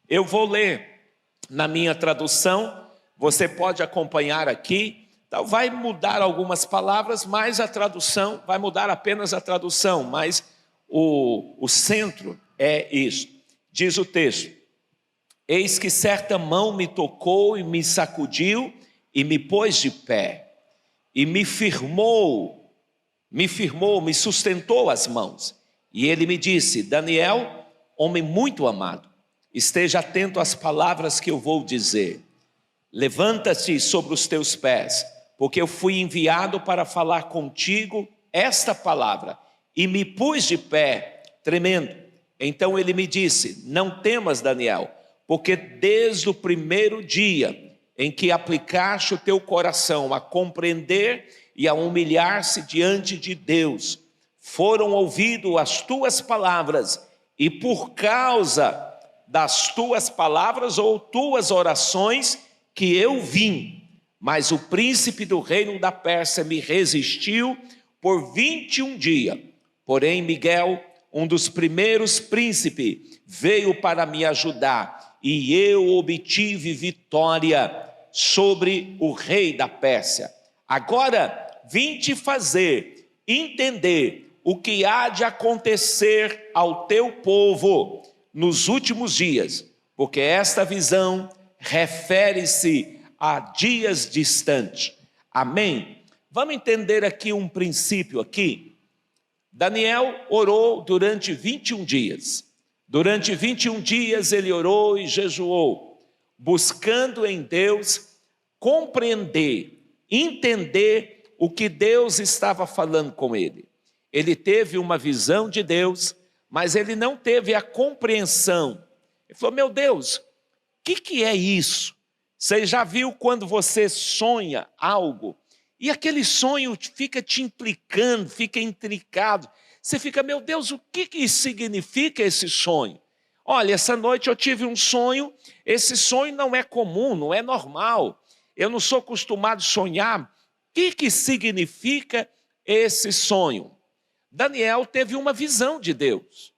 Eu vou ler na minha tradução, você pode acompanhar aqui. Então vai mudar algumas palavras, mas a tradução, vai mudar apenas a tradução, mas o centro é isso. Diz o texto: eis que certa mão me tocou e me sacudiu e me pôs de pé, e me sustentou as mãos. E ele me disse: Daniel, homem muito amado, esteja atento às palavras que eu vou dizer. Levanta-te sobre os teus pés, porque eu fui enviado para falar contigo esta palavra. E me pus de pé, tremendo. Então ele me disse: não temas, Daniel, porque desde o primeiro dia em que aplicaste o teu coração a compreender e a humilhar-se diante de Deus, foram ouvidas as tuas palavras, e por causa das tuas palavras ou tuas orações que eu vim. Mas o príncipe do reino da Pérsia me resistiu por 21 dias. Porém Miguel, um dos primeiros príncipes, veio para me ajudar, e eu obtive vitória sobre o rei da Pérsia. Agora vim te fazer entender o que há de acontecer ao teu povo nos últimos dias, porque esta visão refere-se a dias distantes. Amém? Vamos entender aqui um princípio aqui. Daniel orou durante 21 dias. Durante 21 dias ele orou e jejuou, buscando em Deus compreender, entender o que Deus estava falando com ele. Ele teve uma visão de Deus, mas ele não teve a compreensão. Ele falou: meu Deus, o que é isso? Você já viu quando você sonha algo, e aquele sonho fica te implicando, fica intricado. Você fica: meu Deus, o que significa esse sonho? Olha, essa noite eu tive um sonho, esse sonho não é comum, não é normal. Eu não sou acostumado a sonhar. O que significa esse sonho? Daniel teve uma visão de Deus.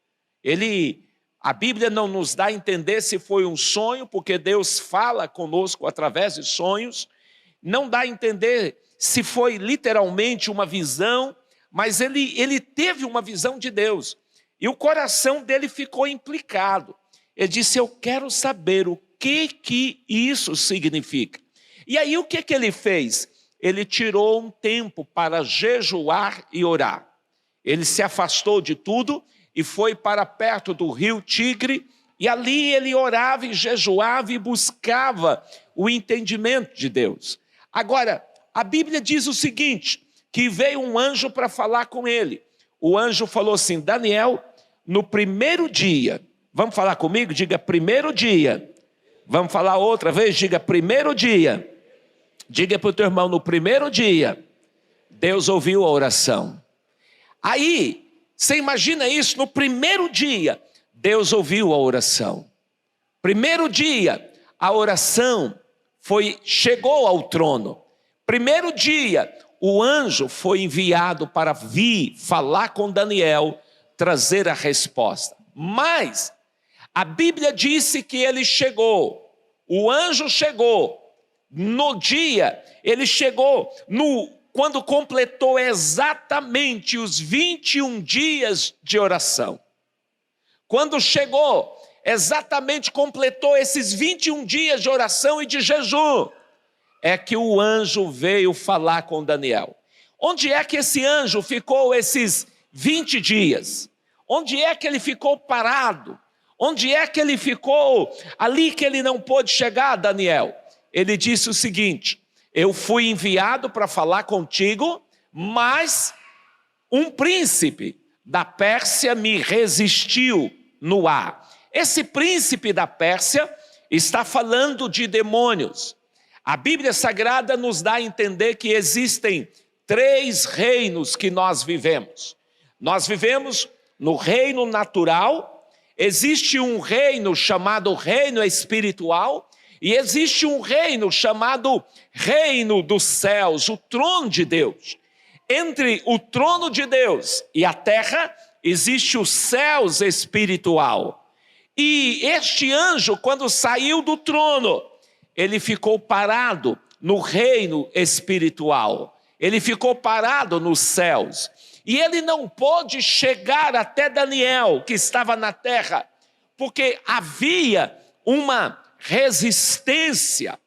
A Bíblia não nos dá a entender se foi um sonho, porque Deus fala conosco através de sonhos. Não dá a entender se foi literalmente uma visão, mas ele teve uma visão de Deus. E o coração dele ficou implicado. Ele disse: eu quero saber o que isso significa. E aí o que ele fez? Ele tirou um tempo para jejuar e orar. Ele se afastou de tudo e foi para perto do rio Tigre, e ali ele orava e jejuava e buscava o entendimento de Deus. Agora, a Bíblia diz o seguinte, que veio um anjo para falar com ele. O anjo falou assim: Daniel, no primeiro dia, vamos falar comigo? Diga primeiro dia. Vamos falar outra vez? Diga primeiro dia. Diga para o teu irmão: no primeiro dia, Deus ouviu a oração. Aí, você imagina isso, no primeiro dia, Deus ouviu a oração. Primeiro dia, a oração chegou ao trono. Primeiro dia, o anjo foi enviado para vir falar com Daniel, trazer a resposta. Mas a Bíblia disse que ele chegou, o anjo chegou, no dia, ele chegou quando completou exatamente os 21 dias de oração. Quando chegou, exatamente completou esses 21 dias de oração e de jejum, é que o anjo veio falar com Daniel. Onde é que esse anjo ficou esses 20 dias? Onde é que ele ficou parado? Onde é que ele ficou ali que ele não pôde chegar, Daniel? Ele disse o seguinte: eu fui enviado para falar contigo, mas um príncipe da Pérsia me resistiu no ar. Esse príncipe da Pérsia está falando de demônios. A Bíblia Sagrada nos dá a entender que existem 3 reinos que nós vivemos. Nós vivemos no reino natural, existe um reino chamado reino espiritual, e existe um reino chamado reino dos céus, o trono de Deus. Entre o trono de Deus e a terra, existe o céus espiritual. E este anjo, quando saiu do trono, ele ficou parado no reino espiritual. Ele ficou parado nos céus. E ele não pôde chegar até Daniel, que estava na terra, porque havia uma resistência,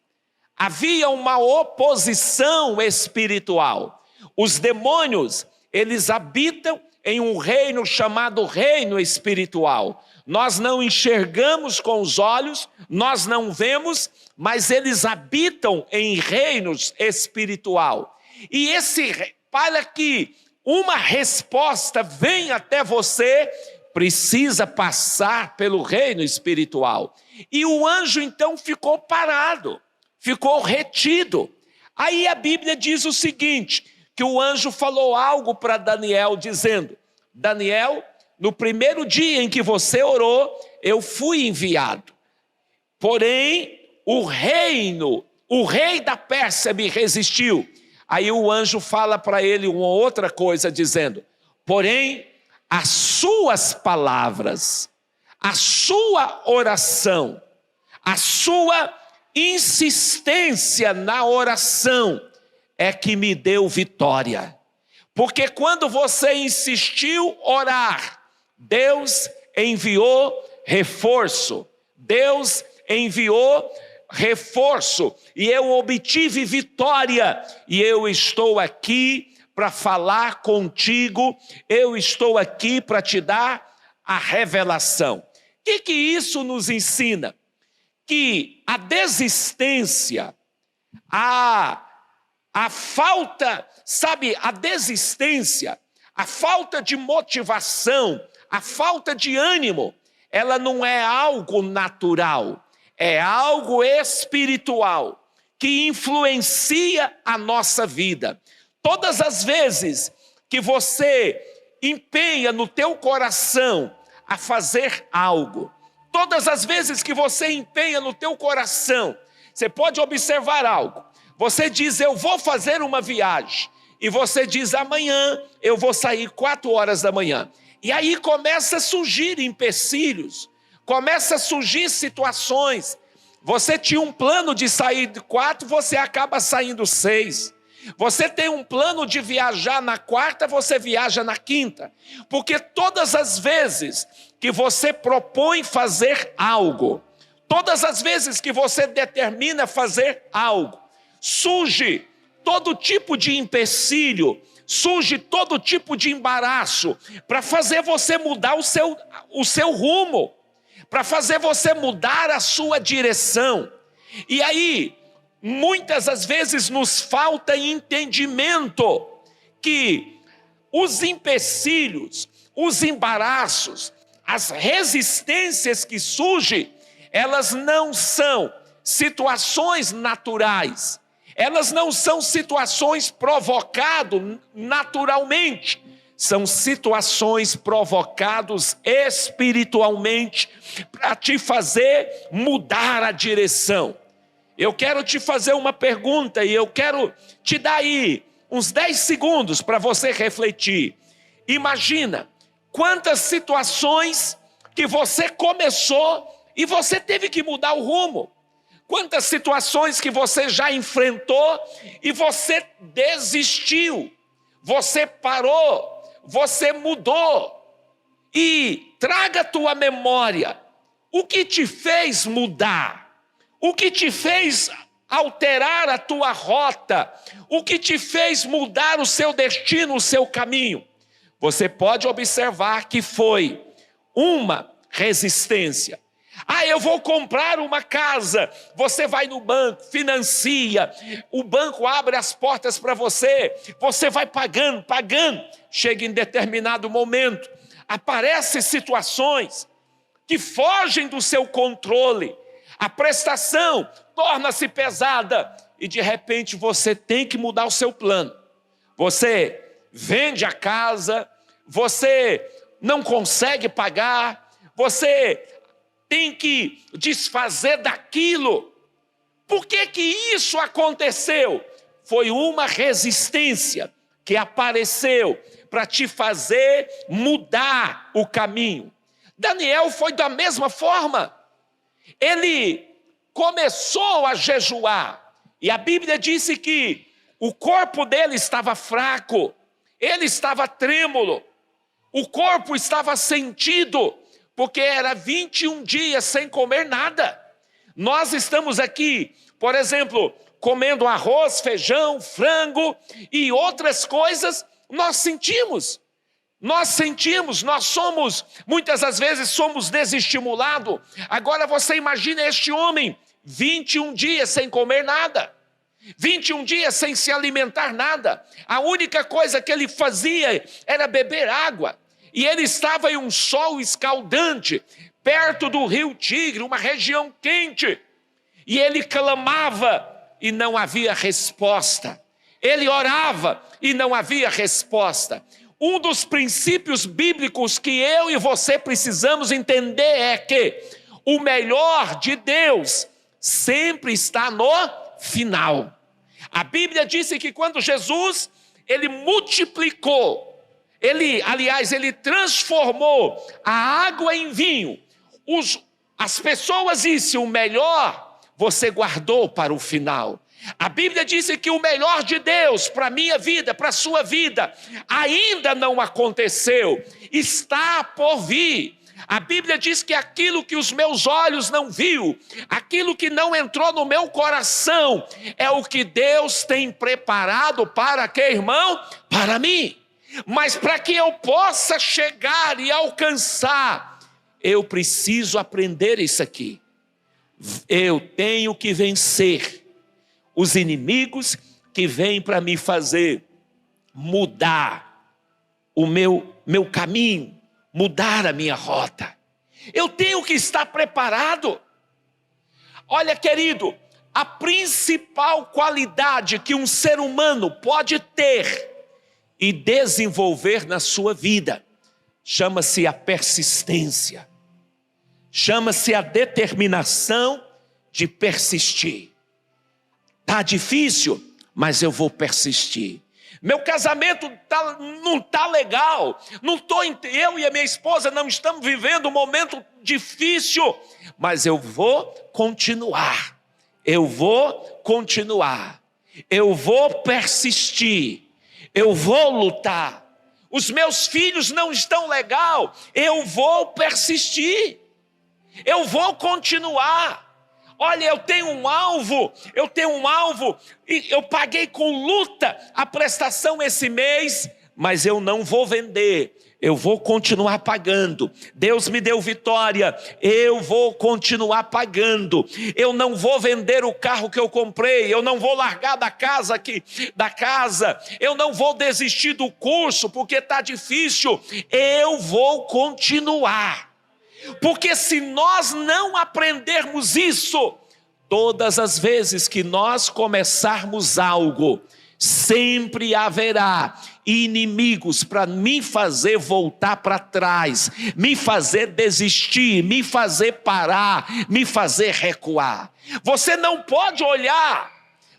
havia uma oposição espiritual. Os demônios, eles habitam em um reino chamado reino espiritual. Nós não enxergamos com os olhos, nós não vemos, mas eles habitam em reinos espiritual. E para que uma resposta venha até você, precisa passar pelo reino espiritual. E o anjo então ficou parado, ficou retido. Aí a Bíblia diz o seguinte, que o anjo falou algo para Daniel, dizendo: Daniel, no primeiro dia em que você orou, eu fui enviado. Porém, o rei da Pérsia me resistiu. Aí o anjo fala para ele uma outra coisa, dizendo: porém, as suas palavras, a sua oração, a sua insistência na oração é que me deu vitória. Porque quando você insistiu orar, Deus enviou reforço. Deus enviou reforço. E eu obtive vitória. E eu estou aqui para falar contigo. Eu estou aqui para te dar a revelação. O que isso nos ensina? Que a desistência, a falta, a desistência, a falta de motivação, a falta de ânimo, ela não é algo natural, é algo espiritual, que influencia a nossa vida. Todas as vezes que você empenha no teu coração a fazer algo, todas as vezes que você empenha no teu coração, você pode observar algo. Você diz: eu vou fazer uma viagem. E você diz: amanhã eu vou sair 4 horas da manhã. E aí começa a surgir empecilhos, começa a surgir situações. Você tinha um plano de sair de 4, você acaba saindo 6. Você tem um plano de viajar na 4ª, você viaja na 5ª. Porque todas as vezes que você propõe fazer algo, todas as vezes que você determina fazer algo, surge todo tipo de empecilho, surge todo tipo de embaraço para fazer você mudar o seu rumo, para fazer você mudar a sua direção. E aí, muitas das vezes nos falta entendimento que os empecilhos, os embaraços, as resistências que surgem, elas não são situações naturais. Elas não são situações provocadas naturalmente, são situações provocadas espiritualmente para te fazer mudar a direção. Eu quero te fazer uma pergunta e eu quero te dar aí uns 10 segundos para você refletir. Imagina quantas situações que você começou e você teve que mudar o rumo. Quantas situações que você já enfrentou e você desistiu, você parou, você mudou. E traga à tua memória o que te fez mudar, o que te fez alterar a tua rota, o que te fez mudar o seu destino, o seu caminho. Você pode observar que foi uma resistência. Eu vou comprar uma casa. Você vai no banco, financia, o banco abre as portas para você, você vai pagando. Chega em determinado momento, aparecem situações que fogem do seu controle, a prestação torna-se pesada e de repente você tem que mudar o seu plano. Você vende a casa, você não consegue pagar, você tem que desfazer daquilo. Por que isso aconteceu? Foi uma resistência que apareceu para te fazer mudar o caminho. Daniel foi da mesma forma. Ele começou a jejuar, e a Bíblia disse que o corpo dele estava fraco, ele estava trêmulo, o corpo estava sentido, porque era 21 dias sem comer nada. Nós estamos aqui, por exemplo, comendo arroz, feijão, frango e outras coisas, nós sentimos, nós somos, muitas das vezes somos desestimulados. Agora você imagina este homem, 21 dias sem comer nada, 21 dias sem se alimentar nada, a única coisa que ele fazia era beber água, e ele estava em um sol escaldante, perto do rio Tigre, uma região quente, e ele clamava e não havia resposta, ele orava e não havia resposta. Um dos princípios bíblicos que eu e você precisamos entender é que o melhor de Deus sempre está no final. A Bíblia disse que quando Jesus, ele multiplicou, ele transformou a água em vinho, as pessoas disseram, o melhor você guardou para o final. A Bíblia disse que o melhor de Deus para a minha vida, para a sua vida, ainda não aconteceu, está por vir. A Bíblia diz que aquilo que os meus olhos não viu, aquilo que não entrou no meu coração, é o que Deus tem preparado para quê, irmão? Para mim. Mas para que eu possa chegar e alcançar, eu preciso aprender isso aqui. Eu tenho que vencer os inimigos que vêm para me fazer mudar o meu caminho, mudar a minha rota. Eu tenho que estar preparado. Olha, querido, a principal qualidade que um ser humano pode ter e desenvolver na sua vida chama-se a persistência, chama-se a determinação de persistir. Está difícil, mas eu vou persistir. Meu casamento não está legal, eu e a minha esposa não estamos vivendo um momento difícil, mas eu vou continuar, eu vou persistir, eu vou lutar. Os meus filhos não estão legal, eu vou persistir, eu vou continuar. Olha, eu tenho um alvo, e eu paguei com luta a prestação esse mês, mas eu não vou vender, eu vou continuar pagando. Deus me deu vitória, eu vou continuar pagando. Eu não vou vender o carro que eu comprei, eu não vou largar da casa, eu não vou desistir do curso porque está difícil, eu vou continuar. Porque se nós não aprendermos isso, todas as vezes que nós começarmos algo, sempre haverá inimigos para me fazer voltar para trás, me fazer desistir, me fazer parar, me fazer recuar. Você não pode olhar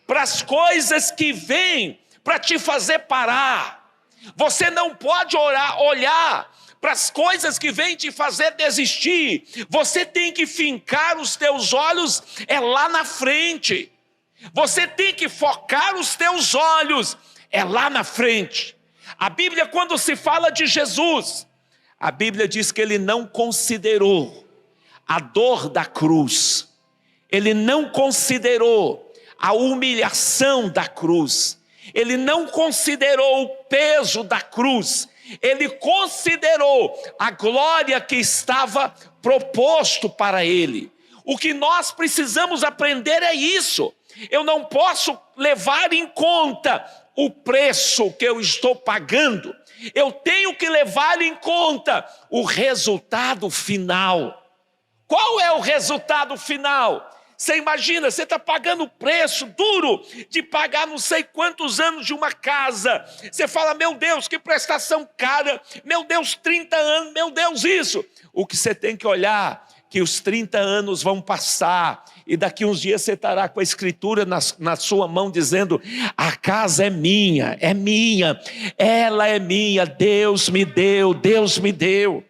para as coisas que vêm para te fazer parar. Você não pode olhar para as coisas que vêm te fazer desistir. Você tem que fincar os teus olhos lá na frente. Você tem que focar os teus olhos lá na frente. A Bíblia, quando se fala de Jesus, a Bíblia diz que ele não considerou a dor da cruz, ele não considerou a humilhação da cruz, ele não considerou o peso da cruz, ele considerou a glória que estava proposto para ele. O que nós precisamos aprender é isso. Eu não posso levar em conta o preço que eu estou pagando. Eu tenho que levar em conta o resultado final. Qual é o resultado final? Você imagina, você está pagando o preço duro de pagar não sei quantos anos de uma casa. Você fala, meu Deus, que prestação cara. Meu Deus, 30 anos, meu Deus, isso. O que você tem que olhar, que os 30 anos vão passar. E daqui uns dias você estará com a escritura na sua mão dizendo, a casa é minha, ela é minha, Deus me deu.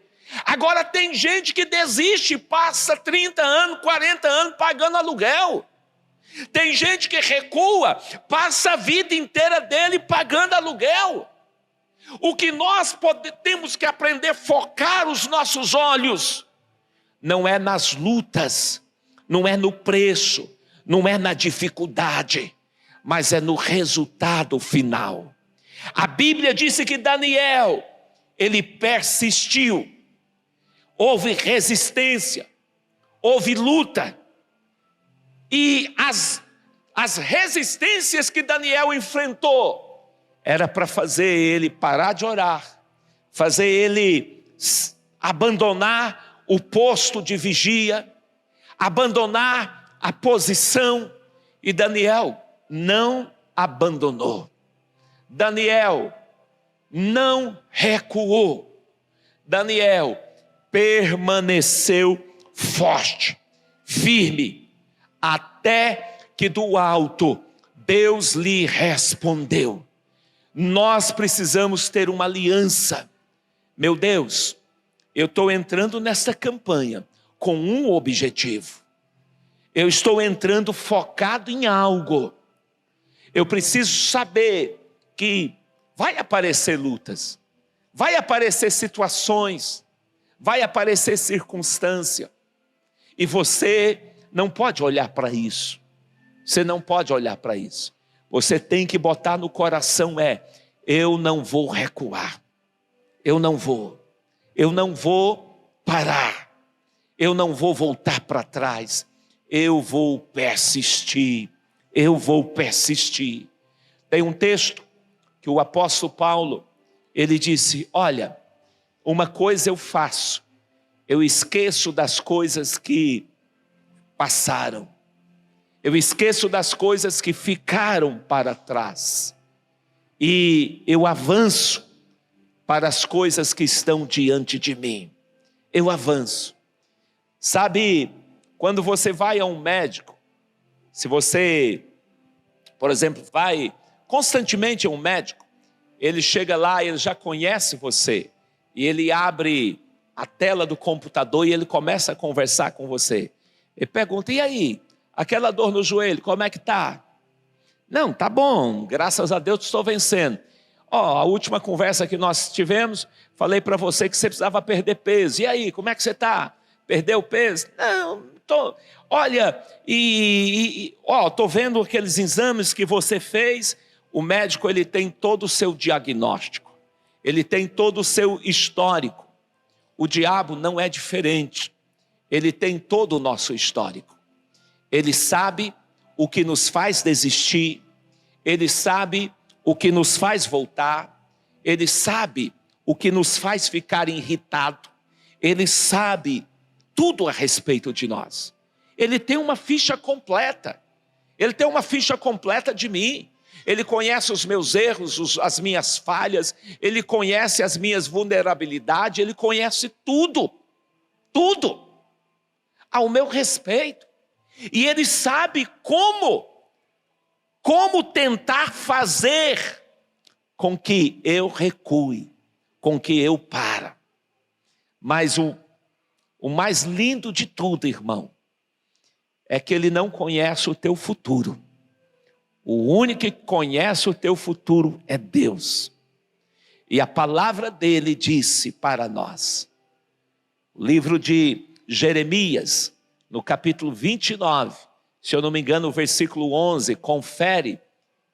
Agora tem gente que desiste, passa 30 anos, 40 anos pagando aluguel. Tem gente que recua, passa a vida inteira dele pagando aluguel. O que nós temos que aprender a focar os nossos olhos, não é nas lutas, não é no preço, não é na dificuldade, mas é no resultado final. A Bíblia disse que Daniel, ele persistiu. Houve resistência, houve luta. E as resistências que Daniel enfrentou, era para fazer ele parar de orar, fazer ele abandonar o posto de vigia, abandonar a posição. E Daniel não abandonou. Daniel não recuou. Daniel permaneceu forte, firme, até que do alto Deus lhe respondeu. Nós precisamos ter uma aliança. Meu Deus, eu estou entrando nessa campanha com um objetivo. Eu estou entrando focado em algo. Eu preciso saber que vai aparecer lutas, vai aparecer situações, vai aparecer circunstância. E você não pode olhar para isso. Você não pode olhar para isso. Você tem que botar no coração eu não vou recuar. Eu não vou parar. Eu não vou voltar para trás. Eu vou persistir. Eu vou persistir. Tem um texto que o apóstolo Paulo, ele disse, olha, uma coisa eu faço, eu esqueço das coisas que passaram, eu esqueço das coisas que ficaram para trás, e eu avanço para as coisas que estão diante de mim. Eu avanço. Sabe, quando você vai a um médico, se você, por exemplo, vai constantemente a um médico, ele chega lá, ele já conhece você, e ele abre a tela do computador e ele começa a conversar com você. Ele pergunta, e aí, aquela dor no joelho, como é que está? Não, tá bom, graças a Deus estou vencendo. A última conversa que nós tivemos, falei para você que você precisava perder peso. E aí, como é que você está? Perdeu peso? Não, estou. Olha, estou vendo aqueles exames que você fez. O médico, ele tem todo o seu diagnóstico. Ele tem todo o seu histórico. O diabo não é diferente. Ele tem todo o nosso histórico. Ele sabe o que nos faz desistir. Ele sabe o que nos faz voltar. Ele sabe o que nos faz ficar irritado. Ele sabe tudo a respeito de nós. Ele tem uma ficha completa. Ele tem uma ficha completa de mim. Ele conhece os meus erros, as minhas falhas. Ele conhece as minhas vulnerabilidades. Ele conhece tudo. Tudo. Ao meu respeito. E ele sabe como tentar fazer com que eu recue, com que eu pare. Mas o mais lindo de tudo, irmão, é que ele não conhece o teu futuro. O único que conhece o teu futuro é Deus. E a palavra dele disse para nós. O livro de Jeremias, no capítulo 29, se eu não me engano, o versículo 11, confere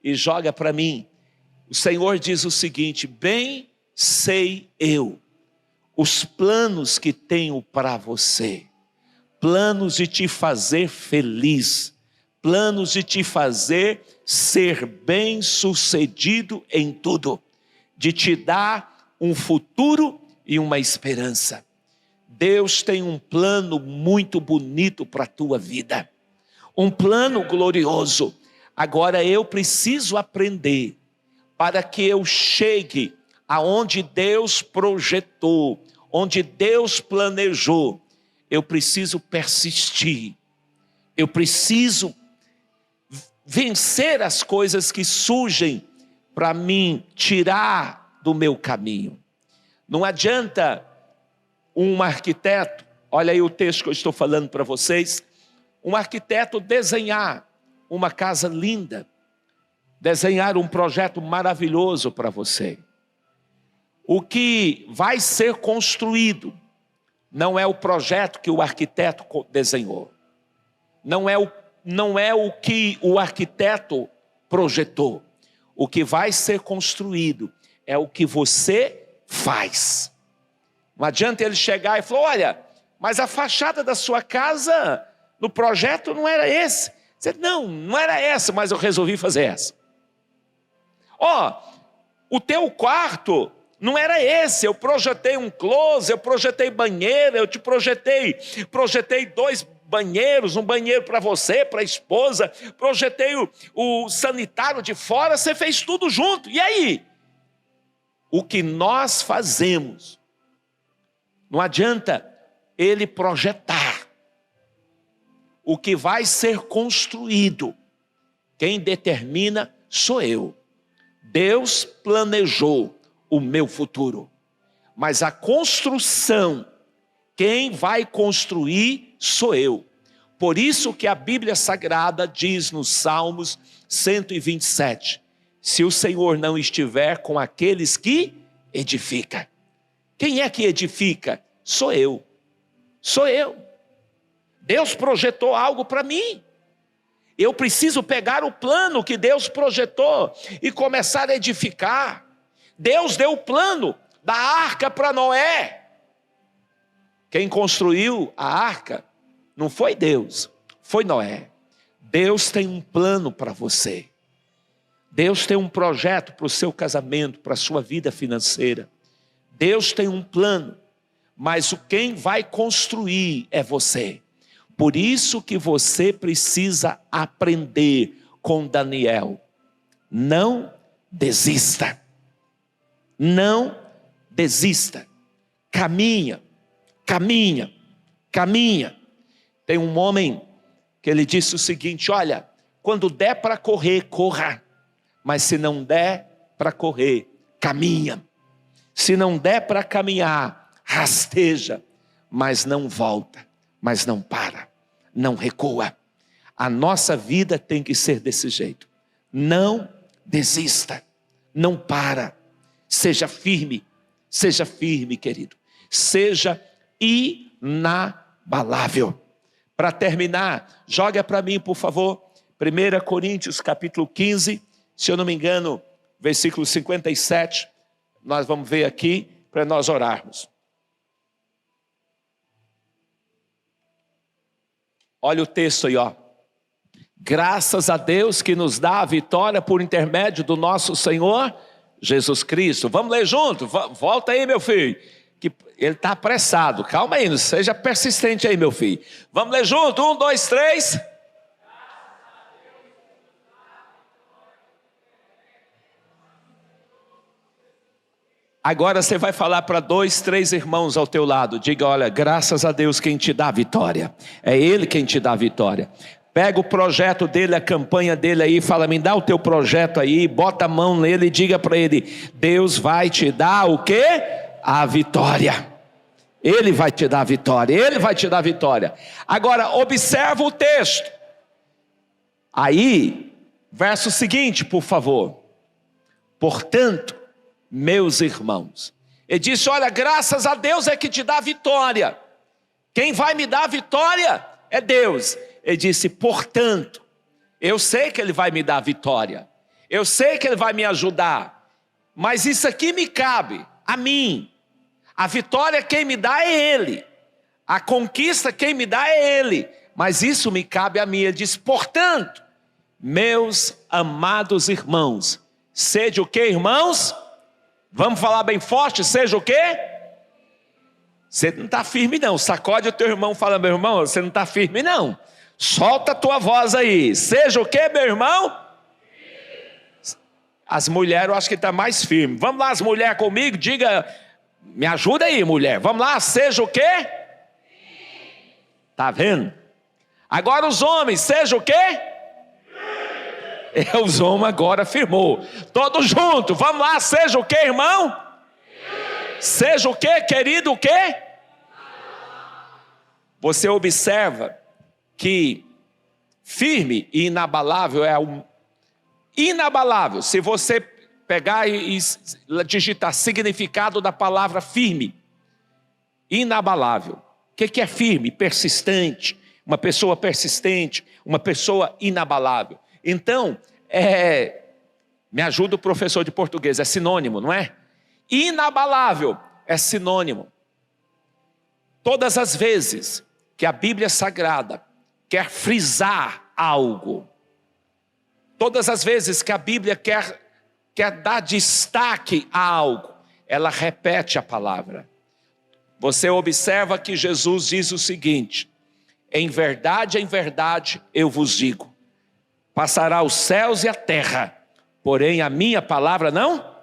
e joga para mim. O Senhor diz o seguinte, bem sei eu os planos que tenho para você, planos de te fazer feliz, planos de te fazer ser bem-sucedido em tudo, de te dar um futuro e uma esperança. Deus tem um plano muito bonito para a tua vida, um plano glorioso. Agora eu preciso aprender, para que eu chegue aonde Deus projetou, onde Deus planejou, eu preciso persistir, eu preciso vencer as coisas que surgem para mim tirar do meu caminho. Não adianta um arquiteto, olha aí o texto que eu estou falando para vocês, um arquiteto desenhar uma casa linda, desenhar um projeto maravilhoso para você. O que vai ser construído não é o projeto que o arquiteto desenhou, não é o que o arquiteto projetou. O que vai ser construído é o que você faz. Não adianta ele chegar e falar: olha, mas a fachada da sua casa no projeto não era esse. Você, não era essa, mas eu resolvi fazer essa. O teu quarto não era esse, eu projetei um closet, eu projetei banheiro, eu te projetei 2 banheiros, um banheiro para você, para a esposa, projetei o sanitário de fora, você fez tudo junto. E aí? O que nós fazemos, não adianta ele projetar. O que vai ser construído, quem determina sou eu. Deus planejou o meu futuro, mas a construção, quem vai construir sou eu. Por isso que a Bíblia Sagrada diz nos Salmos 127, se o Senhor não estiver com aqueles que edificam. Quem é que edifica? Sou eu. Sou eu. Deus projetou algo para mim. Eu preciso pegar o plano que Deus projetou e começar a edificar. Deus deu o plano da arca para Noé. Quem construiu a arca não foi Deus, foi Noé. Deus tem um plano para você. Deus tem um projeto para o seu casamento, para a sua vida financeira. Deus tem um plano, mas quem vai construir é você. Por isso que você precisa aprender com Daniel. Não desista. Não desista. Caminha. Tem um homem que ele disse o seguinte: olha, quando der para correr, corra. Mas se não der para correr, caminha. Se não der para caminhar, rasteja. Mas não volta, mas não para, não recua. A nossa vida tem que ser desse jeito. Não desista, não para. Seja firme, querido. Seja inabalável. Para terminar, joga para mim, por favor, 1 Coríntios capítulo 15, se eu não me engano, versículo 57, nós vamos ver aqui para nós orarmos. Olha o texto aí, ó. Graças a Deus que nos dá a vitória por intermédio do nosso Senhor Jesus Cristo. Vamos ler junto? Volta aí, meu filho. Que ele está apressado. Calma aí, não seja persistente aí, meu filho. Vamos ler junto? 1, 2, 3. Agora você vai falar para 2, 3 irmãos ao teu lado. Diga: olha, graças a Deus quem te dá a vitória. É Ele quem te dá a vitória. Pega o projeto dele, a campanha dele aí, fala: me dá o teu projeto aí, bota a mão nele e diga para ele: Deus vai te dar o quê? A vitória. Ele vai te dar a vitória, Ele vai te dar a vitória. Agora, observa o texto. Aí, verso seguinte, por favor. Portanto, meus irmãos, ele disse: olha, graças a Deus é que te dá a vitória. Quem vai me dar a vitória é Deus. Ele disse: portanto, eu sei que Ele vai me dar a vitória, eu sei que Ele vai me ajudar, mas isso aqui me cabe a mim. A vitória quem me dá é Ele, a conquista quem me dá é Ele, mas isso me cabe a mim. Ele diz: portanto, meus amados irmãos, sede o que, irmãos? Vamos falar bem forte, seja o quê? Você não está firme não, sacode o teu irmão, fala: meu irmão, você não está firme não. Solta a tua voz aí. Seja o quê, meu irmão? As mulheres eu acho que está mais firme. Vamos lá, as mulheres comigo, diga, me ajuda aí, mulher. Vamos lá, seja o quê? Tá vendo? Agora os homens, seja o quê? Os homens agora firmou. Todos juntos, vamos lá, seja o quê, irmão? Seja o quê, querido, o quê? você observa que firme e inabalável é um inabalável. Se você pegar e digitar significado da palavra firme, inabalável. O que é firme? Persistente. Uma pessoa persistente, uma pessoa inabalável. Então, me ajuda o professor de português, é sinônimo, não é? Inabalável é sinônimo. Todas as vezes que a Bíblia Sagrada quer frisar algo, todas as vezes que a Bíblia quer dar destaque a algo, ela repete a palavra. Você observa que Jesus diz o seguinte: em verdade, eu vos digo, passará os céus e a terra, porém a minha palavra não.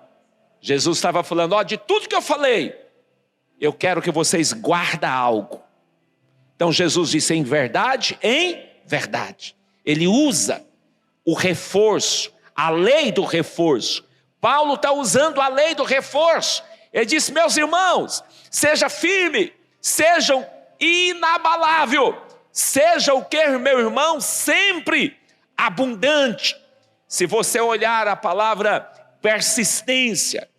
Jesus estava falando, de tudo que eu falei, eu quero que vocês guardem algo. Então Jesus disse em verdade. Ele usa o reforço, a lei do reforço. Paulo está usando a lei do reforço. Ele disse, meus irmãos, seja firme, sejam inabalável, seja o que, meu irmão? Sempre abundante. Se você olhar a palavra persistência,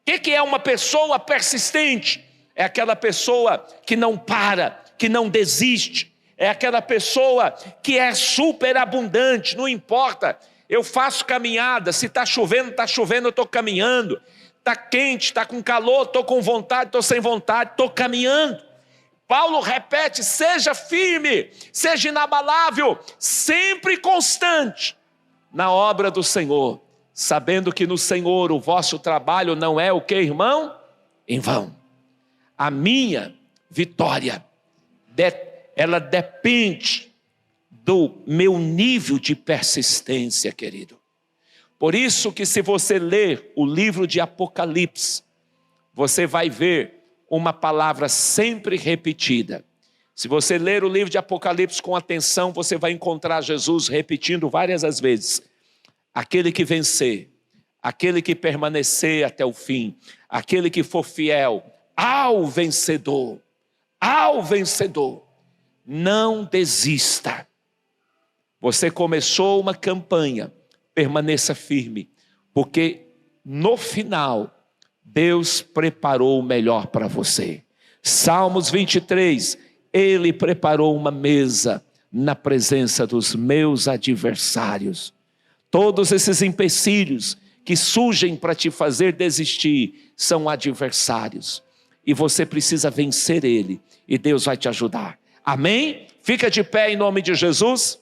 o que é uma pessoa persistente? É aquela pessoa que não para, que não desiste. É aquela pessoa que é superabundante, não importa. Eu faço caminhada, se está chovendo, eu estou caminhando. Está quente, está com calor, estou com vontade, estou sem vontade, estou caminhando. Paulo repete, seja firme, seja inabalável, sempre constante na obra do Senhor, sabendo que no Senhor o vosso trabalho não é o que, irmão? Em vão. A minha vitória, ela depende do meu nível de persistência, querido. Por isso que se você ler o livro de Apocalipse, você vai ver uma palavra sempre repetida. Se você ler o livro de Apocalipse com atenção, você vai encontrar Jesus repetindo várias vezes: aquele que vencer, aquele que permanecer até o fim, aquele que for fiel ao vencedor, não desista. Você começou uma campanha, permaneça firme, porque no final Deus preparou o melhor para você. Salmos 23, Ele preparou uma mesa na presença dos meus adversários. Todos esses empecilhos que surgem para te fazer desistir são adversários. E você precisa vencer ele, e Deus vai te ajudar. Amém? Fica de pé em nome de Jesus.